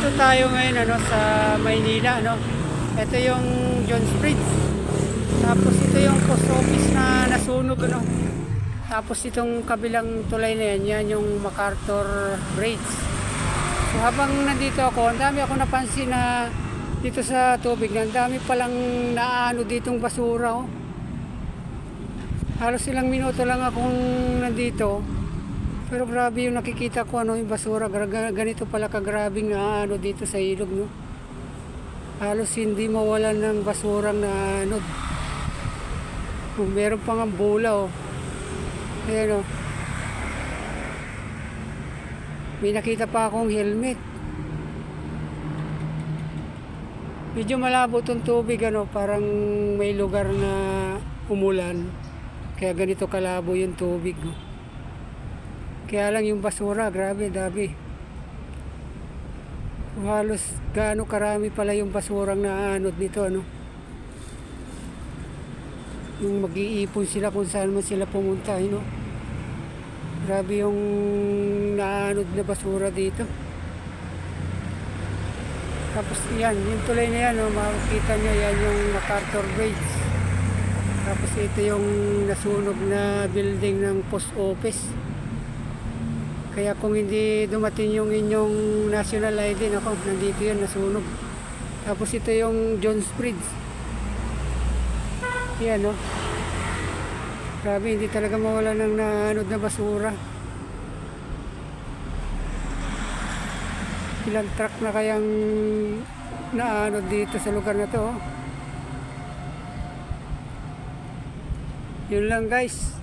Nandito tayo ngayon sa Maynila, Ito yung John Bridge. Tapos ito yung post office na nasunog, Tapos itong kabilang tulay na yan yung MacArthur Bridge. So habang nandito ako, ang dami ako napansin na dito sa tubig, ang dami palang naano ditong basura, Halos ilang minuto lang akong nandito. Pero grabe yung nakikita ko, yung basura. Ganito pala kagrabing dito sa ilog, Halos hindi mawalan ng basurang naanod. Meron pang ang bola, Ayan, May nakita pa akong helmet. Medyo malabo itong tubig, parang may lugar na umulan. Kaya ganito kalabo yung tubig, Kaya lang yung basura, grabe, dami. Halos gaano karami pala yung basurang naanod nito, Yung mag-iipon sila kung saan man sila pumunta, Grabe yung naanod na basura dito. Tapos yan, yung tulay na yan, makikita nyo yan yung MacArthur Bridge. Tapos ito yung nasunog na building ng post office. Kaya kung hindi dumating yung inyong national ID, nandito yun, nasunog. Tapos ito yung John's Bridge. Yan, Grabe, hindi talaga mawala ng naanod na basura. Ilang truck na kayang naanod dito sa lugar na to, Yun lang, guys.